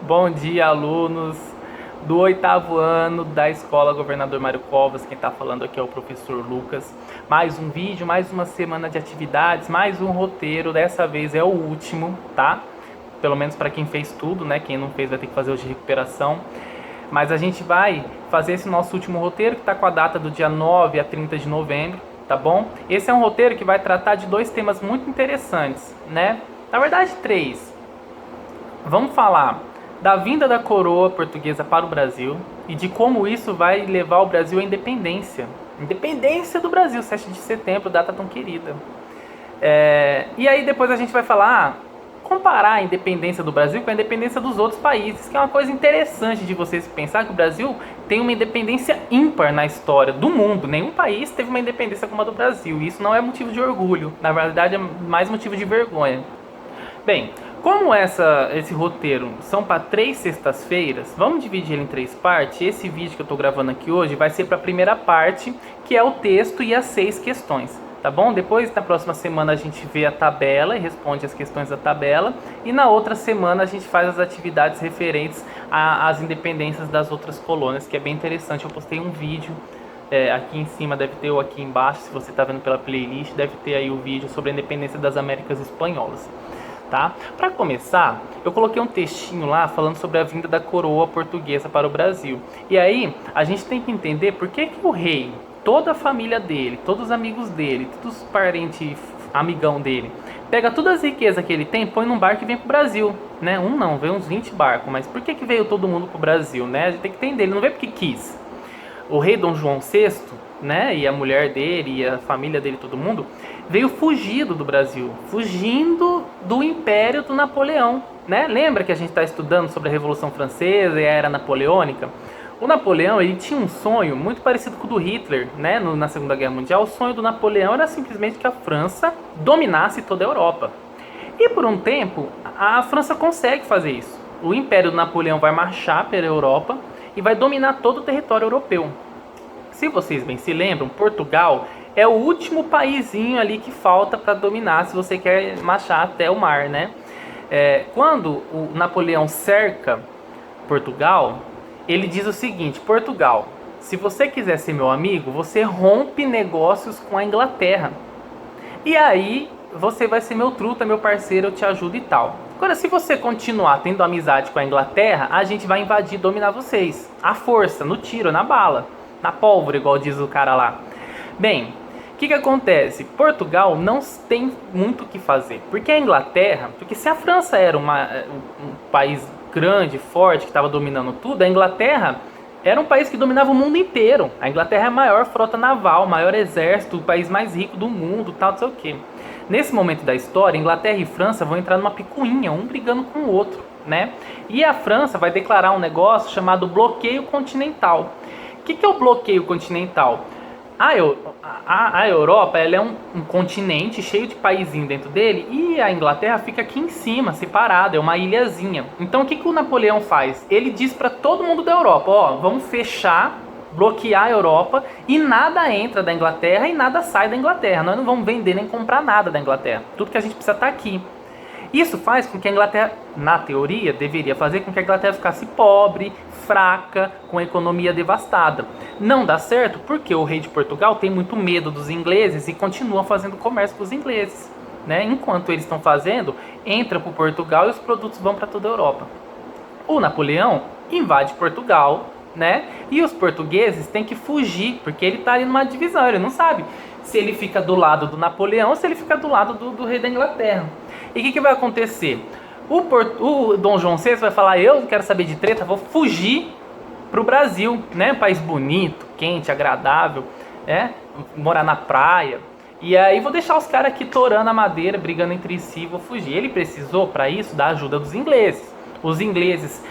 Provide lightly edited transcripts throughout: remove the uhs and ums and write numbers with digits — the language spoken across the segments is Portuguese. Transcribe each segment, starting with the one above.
Bom dia, alunos do oitavo ano da Escola Governador Mário Covas. Quem está falando aqui é o professor Lucas. Mais um vídeo, mais uma semana de atividades, mais um roteiro. Dessa vez é o último, tá? Pelo menos para quem fez tudo, né? Quem não fez vai ter que fazer hoje de recuperação. Mas a gente vai fazer esse nosso último roteiro, que está com a data do dia 9 a 30 de novembro, tá bom? Esse é um roteiro que vai tratar de dois temas muito interessantes, né? Na verdade, três. Vamos falar da vinda da coroa portuguesa para o Brasil e de como isso vai levar o Brasil à independência. Independência do Brasil, 7 de setembro, data tão querida. E aí depois a gente vai falar, comparar a independência do Brasil com a independência dos outros países, que é uma coisa interessante de vocês pensar que o Brasil tem uma independência ímpar na história do mundo. Nenhum país teve uma independência como a do Brasil. E isso não é motivo de orgulho, na verdade é mais motivo de vergonha. Bem, como esse roteiro são para 3 sextas-feiras, vamos dividir ele em 3 partes. Esse vídeo que eu estou gravando aqui hoje vai ser para a primeira parte, que é o texto e as 6 questões, tá bom? Depois, na próxima semana, a gente vê a tabela e responde as questões da tabela. E na outra semana, a gente faz as atividades referentes às independências das outras colônias, que é bem interessante. Eu postei um vídeo aqui em cima, deve ter, ou aqui embaixo, se você está vendo pela playlist, deve ter aí o vídeo sobre a independência das Américas Espanholas. Tá? Para começar, eu coloquei um textinho lá falando sobre a vinda da coroa portuguesa para o Brasil. E aí, a gente tem que entender por que o rei, toda a família dele, todos os amigos dele, todos os parentes, amigão dele, pega todas as riquezas que ele tem, põe num barco e vem pro Brasil, né? Um não, veio uns 20 barcos, mas por que veio todo mundo pro Brasil, né? A gente tem que entender, ele não veio porque quis. O rei Dom João VI, né, e a mulher dele, e a família dele, todo mundo, veio fugido do Brasil, fugindo do Império do Napoleão, né? Lembra que a gente está estudando sobre a Revolução Francesa e a Era Napoleônica? O Napoleão, ele tinha um sonho muito parecido com o do Hitler, né, na Segunda Guerra Mundial. O sonho do Napoleão era simplesmente que a França dominasse toda a Europa. E por um tempo, a França consegue fazer isso. O Império do Napoleão vai marchar pela Europa e vai dominar todo o território europeu. Se vocês bem se lembram, Portugal é o último paísinho ali que falta para dominar, se você quer marchar até o mar, né? Quando o Napoleão cerca Portugal, ele diz o seguinte: Portugal, se você quiser ser meu amigo, você rompe negócios com a Inglaterra. E aí você vai ser meu truta, meu parceiro, eu te ajudo e tal. Agora, se você continuar tendo amizade com a Inglaterra, a gente vai invadir e dominar vocês. À força, no tiro, na bala, na pólvora, igual diz o cara lá. Bem, o que acontece? Portugal não tem muito o que fazer. Porque a Inglaterra, porque se a França era um país grande, forte, que estava dominando tudo, a Inglaterra era um país que dominava o mundo inteiro. A Inglaterra é a maior frota naval, o maior exército, o país mais rico do mundo, tal, não sei o quê. Nesse momento da história, Inglaterra e França vão entrar numa picuinha, um brigando com o outro, né? E a França vai declarar um negócio chamado bloqueio continental. O que é o bloqueio continental? A Europa, ela é um continente cheio de paizinho dentro dele, e a Inglaterra fica aqui em cima, separada, é uma ilhazinha. Então o que o Napoleão faz? Ele diz para todo mundo da Europa: ó, vamos fechar, bloquear a Europa, e nada entra da Inglaterra e nada sai da Inglaterra. Nós não vamos vender nem comprar nada da Inglaterra. Tudo que a gente precisa está aqui. Isso faz com que a Inglaterra, na teoria, deveria fazer com que a Inglaterra ficasse pobre, fraca, com a economia devastada. Não dá certo porque o rei de Portugal tem muito medo dos ingleses e continua fazendo comércio com os ingleses, né? Enquanto eles estão fazendo, entra para Portugal e os produtos vão para toda a Europa. O Napoleão invade Portugal, né? E os portugueses têm que fugir, porque ele está ali numa divisão, ele não sabe se ele fica do lado do Napoleão ou se ele fica do lado do rei da Inglaterra. E o que vai acontecer? O Dom João VI vai falar: eu não quero saber de treta, vou fugir para o Brasil, né? Um país bonito, quente, agradável, né? Morar na praia. E aí vou deixar os caras aqui torando a madeira, brigando entre si, vou fugir. Ele precisou, para isso, da ajuda dos ingleses. Os ingleses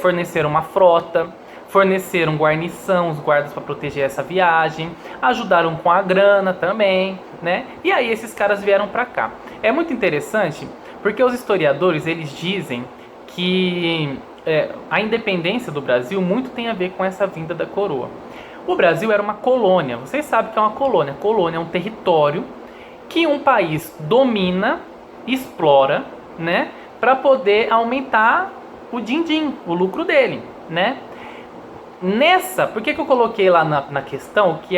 forneceram uma frota, forneceram guarnição, os guardas para proteger essa viagem, ajudaram com a grana também, né? E aí esses caras vieram para cá. É muito interessante porque os historiadores, eles dizem que a independência do Brasil muito tem a ver com essa vinda da coroa. O Brasil era uma colônia, vocês sabem que é uma colônia. Colônia é um território que um país domina, explora, né, para poder aumentar o din-din, o lucro dele, né? Por que eu coloquei lá na questão que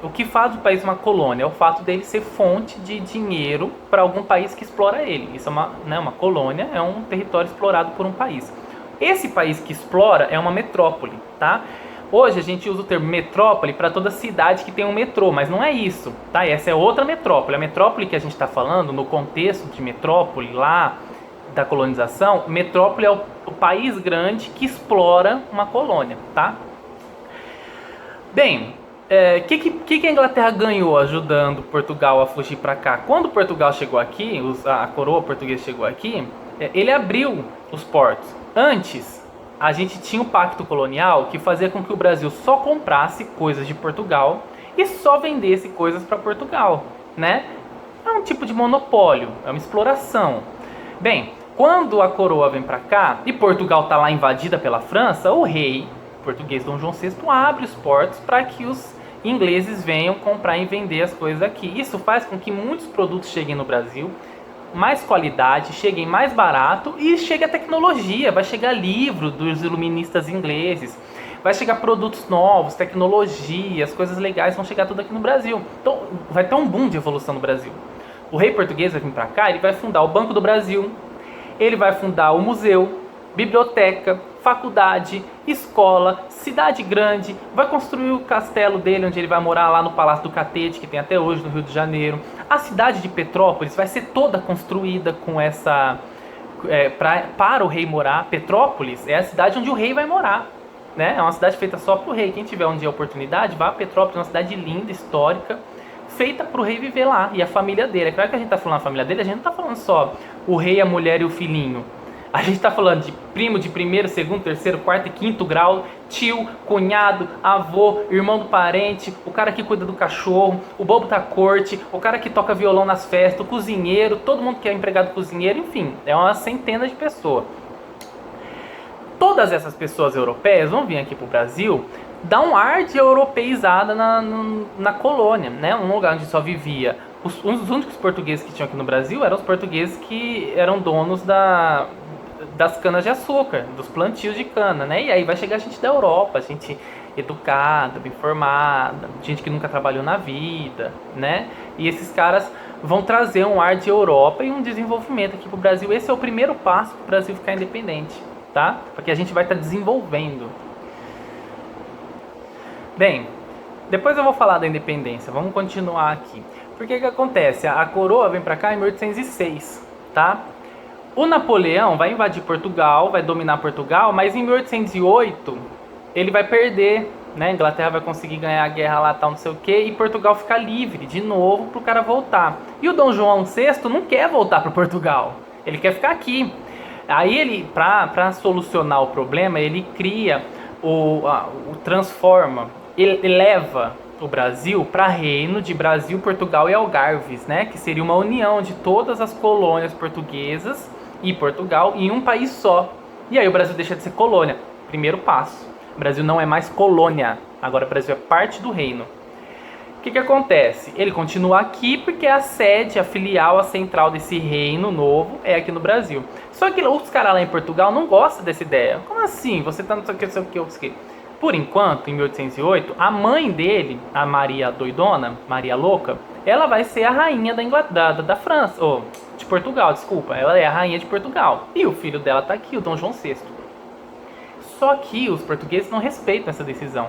o que faz o país uma colônia? É o fato dele ser fonte de dinheiro para algum país que explora ele. Isso é uma colônia, é um território explorado por um país. Esse país que explora é uma metrópole, tá? Hoje a gente usa o termo metrópole para toda cidade que tem um metrô, mas não é isso, tá? Essa é outra metrópole. A metrópole que a gente está falando, no contexto de metrópole lá da colonização, metrópole é o país grande que explora uma colônia, tá? Bem, que a Inglaterra ganhou ajudando Portugal a fugir para cá? Quando Portugal chegou aqui, a coroa portuguesa chegou aqui, ele abriu os portos. Antes, a gente tinha o pacto colonial que fazia com que o Brasil só comprasse coisas de Portugal e só vendesse coisas para Portugal, né? É um tipo de monopólio, é uma exploração. Bem, quando a coroa vem para cá e Portugal está lá invadida pela França, o rei português Dom João VI abre os portos para que os ingleses venham comprar e vender as coisas aqui. Isso faz com que muitos produtos cheguem no Brasil, mais qualidade, cheguem mais barato e chegue a tecnologia, vai chegar livro dos iluministas ingleses, vai chegar produtos novos, tecnologia, as coisas legais vão chegar tudo aqui no Brasil. Então vai ter um boom de evolução no Brasil. O rei português vai vir para cá, ele vai fundar o Banco do Brasil, ele vai fundar o museu, biblioteca, faculdade, escola, cidade grande, vai construir o castelo dele, onde ele vai morar lá no Palácio do Catete, que tem até hoje no Rio de Janeiro. A cidade de Petrópolis vai ser toda construída com para o rei morar. Petrópolis é a cidade onde o rei vai morar, né? É uma cidade feita só para o rei. Quem tiver um dia a oportunidade, vá a Petrópolis, é uma cidade linda, histórica, feita para o rei viver lá e a família dele. É claro que a gente está falando da família dele, a gente não está falando só o rei, a mulher e o filhinho. A gente está falando de primo de primeiro, segundo, terceiro, quarto e quinto grau, tio, cunhado, avô, irmão do parente, o cara que cuida do cachorro, o bobo da corte, o cara que toca violão nas festas, o cozinheiro, todo mundo que é empregado cozinheiro, enfim, é uma centena de pessoas. Todas essas pessoas europeias vão vir aqui para o Brasil, dar um ar de europeizada na colônia, né? Um lugar onde só vivia. Os únicos portugueses que tinham aqui no Brasil eram os portugueses que eram donos das canas de açúcar, dos plantios de cana, né? E aí vai chegar gente da Europa, gente educada, bem formada, gente que nunca trabalhou na vida, né? E esses caras vão trazer um ar de Europa e um desenvolvimento aqui pro Brasil. Esse é o primeiro passo para o Brasil ficar independente, tá? Porque a gente vai estar desenvolvendo. Bem, depois eu vou falar da independência, vamos continuar aqui. Porque que acontece? A coroa vem para cá em 1806, tá? O Napoleão vai invadir Portugal, vai dominar Portugal, mas em 1808 ele vai perder, né? A Inglaterra vai conseguir ganhar a guerra lá, tal, não sei o que, e Portugal fica livre de novo pro cara voltar. E o Dom João VI não quer voltar para Portugal, ele quer ficar aqui. Aí ele, para solucionar o problema, ele cria o transforma, ele leva o Brasil para reino de Brasil, Portugal e Algarves, né? Que seria uma união de todas as colônias portuguesas e Portugal em um país só. E aí o Brasil deixa de ser colônia. Primeiro passo. O Brasil não é mais colônia. Agora o Brasil é parte do reino. O que acontece? Ele continua aqui porque a sede, a filial, a central desse reino novo é aqui no Brasil. Só que os caras lá em Portugal não gostam dessa ideia. Como assim? Você tá não sei o que, não sei o que, não sei o que. Por enquanto, em 1808, a mãe dele, a Maria Doidona, Maria Louca, ela vai ser a rainha da França, ou de Portugal, desculpa. Ela é a rainha de Portugal. E o filho dela tá aqui, o Dom João VI. Só que os portugueses não respeitam essa decisão.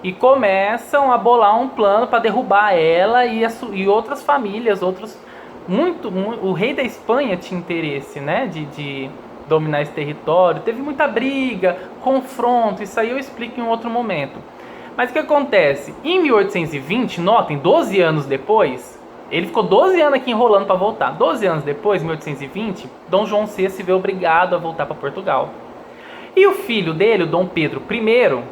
E começam a bolar um plano para derrubar ela e outras famílias, o rei da Espanha tinha interesse, né, de dominar esse território. Teve muita briga, confronto, isso aí eu explico em um outro momento. Mas o que acontece? Em 1820, notem, 12 anos depois, ele ficou 12 anos aqui enrolando para voltar. 12 anos depois, em 1820, Dom João VI se vê obrigado a voltar para Portugal. E o filho dele, o Dom Pedro I,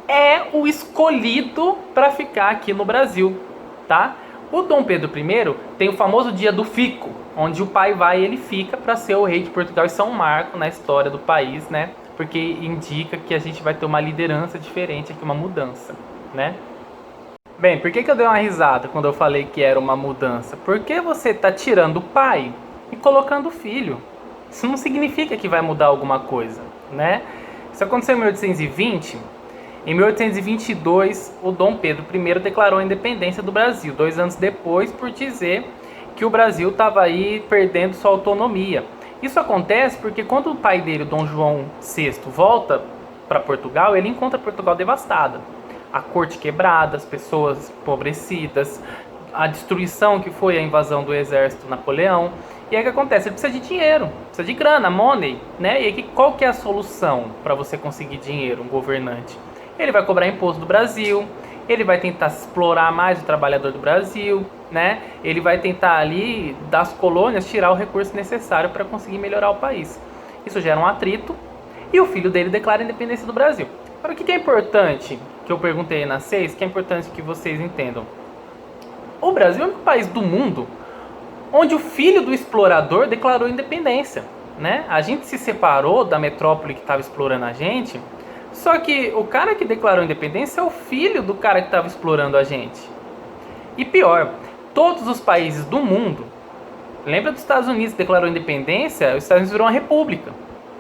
é o escolhido para ficar aqui no Brasil, tá? O Dom Pedro I tem o famoso dia do fico, onde o pai vai e ele fica para ser o rei de Portugal. Isso é um marco na história do país, né? Porque indica que a gente vai ter uma liderança diferente aqui, uma mudança, né? Bem, por que eu dei uma risada quando eu falei que era uma mudança? Porque você está tirando o pai e colocando o filho. Isso não significa que vai mudar alguma coisa, né? Isso aconteceu em 1820. Em 1822, o Dom Pedro I declarou a independência do Brasil, 2 anos depois, por dizer que o Brasil estava aí perdendo sua autonomia. Isso acontece porque quando o pai dele, o Dom João VI, volta para Portugal, ele encontra Portugal devastada. A corte quebrada, as pessoas empobrecidas, a destruição que foi a invasão do exército Napoleão. E aí o que acontece? Ele precisa de dinheiro, precisa de grana, money, né? E aí qual que é a solução para você conseguir dinheiro, um governante? Ele vai cobrar imposto do Brasil, ele vai tentar explorar mais o trabalhador do Brasil, né? Ele vai tentar ali, das colônias, tirar o recurso necessário para conseguir melhorar o país. Isso gera um atrito e o filho dele declara a independência do Brasil. Agora, o que é importante, que eu perguntei na 6, que é importante que vocês entendam. O Brasil é o único país do mundo onde o filho do explorador declarou independência, né? A gente se separou da metrópole que estava explorando a gente, só que o cara que declarou independência é o filho do cara que estava explorando a gente. E pior, todos os países do mundo, lembra dos Estados Unidos que declarou independência? Os Estados Unidos virou uma república,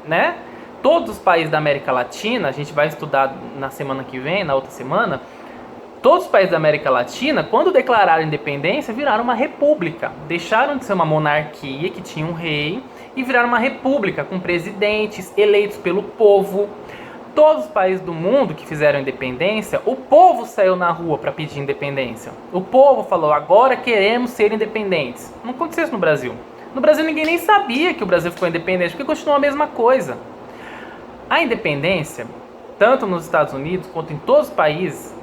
né? Todos os países da América Latina, a gente vai estudar na semana que vem, na outra semana, todos os países da América Latina, quando declararam independência, viraram uma república. Deixaram de ser uma monarquia que tinha um rei e viraram uma república com presidentes eleitos pelo povo. Todos os países do mundo que fizeram independência, o povo saiu na rua para pedir independência. O povo falou, agora queremos ser independentes. Não aconteceu isso no Brasil. No Brasil ninguém nem sabia que o Brasil ficou independente, porque continuou a mesma coisa. A independência, tanto nos Estados Unidos quanto em todos os países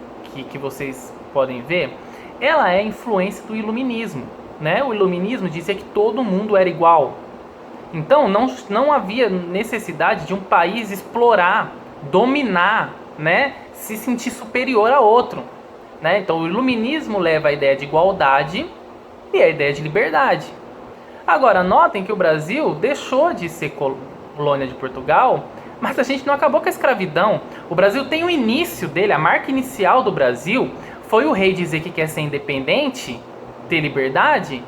que vocês podem ver, ela é influência do iluminismo, né? O iluminismo dizia que todo mundo era igual. Então não havia necessidade de um país explorar, dominar, né? Se sentir superior a outro, né? Então o iluminismo leva a ideia de igualdade e a ideia de liberdade. Agora notem que o Brasil deixou de ser colônia de Portugal, mas a gente não acabou com a escravidão. O Brasil tem o início dele, a marca inicial do Brasil foi o rei dizer que quer ser independente, ter liberdade,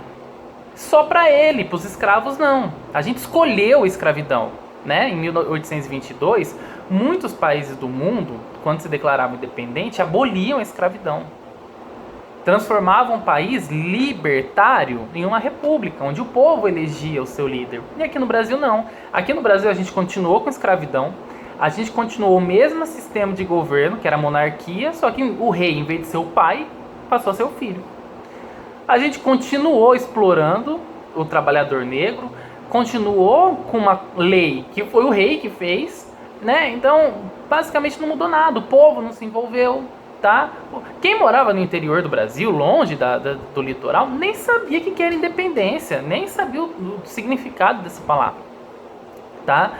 só para ele, para os escravos não. A gente escolheu a escravidão, né? Em 1822, muitos países do mundo, quando se declaravam independente, aboliam a escravidão. Transformavam um país libertário em uma república, onde o povo elegia o seu líder. E aqui no Brasil não. Aqui no Brasil a gente continuou com a escravidão, a gente continuou o mesmo sistema de governo, que era a monarquia, só que o rei, em vez de ser o pai, passou a ser o filho. A gente continuou explorando o trabalhador negro, continuou com uma lei que foi o rei que fez, né? Então, basicamente não mudou nada, o povo não se envolveu. Tá? Quem morava no interior do Brasil, longe do litoral, nem sabia o que era independência, nem sabia o significado dessa palavra. Tá?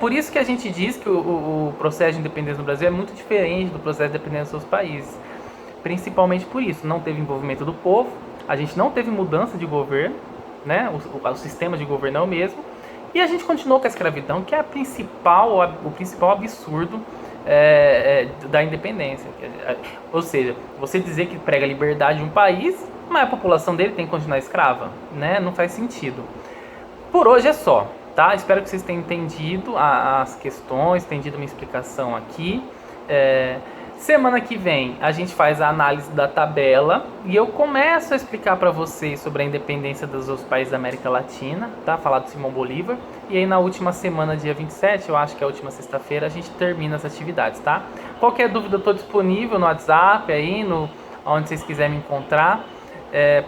Por isso que a gente diz que o processo de independência no Brasil é muito diferente do processo de independência dos seus países. Principalmente por isso, não teve envolvimento do povo, a gente não teve mudança de governo, né? O sistema de governo é o mesmo, e a gente continuou com a escravidão, que é o principal absurdo da independência. Ou seja, você dizer que prega a liberdade de um país, mas a população dele tem que continuar escrava, né? Não faz sentido. Por hoje é só, tá? Espero que vocês tenham entendido as questões, entendido minha explicação aqui. Semana que vem a gente faz a análise da tabela e eu começo a explicar para vocês sobre a independência dos outros países da América Latina, tá? Falar do Simão Bolívar. E aí na última semana, dia 27, eu acho que é a última sexta-feira, a gente termina as atividades, tá? Qualquer dúvida eu estou disponível no WhatsApp, aí onde vocês quiserem me encontrar.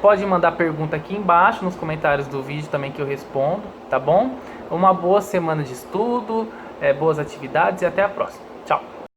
Pode mandar pergunta aqui embaixo, nos comentários do vídeo também que eu respondo, tá bom? Uma boa semana de estudo, boas atividades e até a próxima.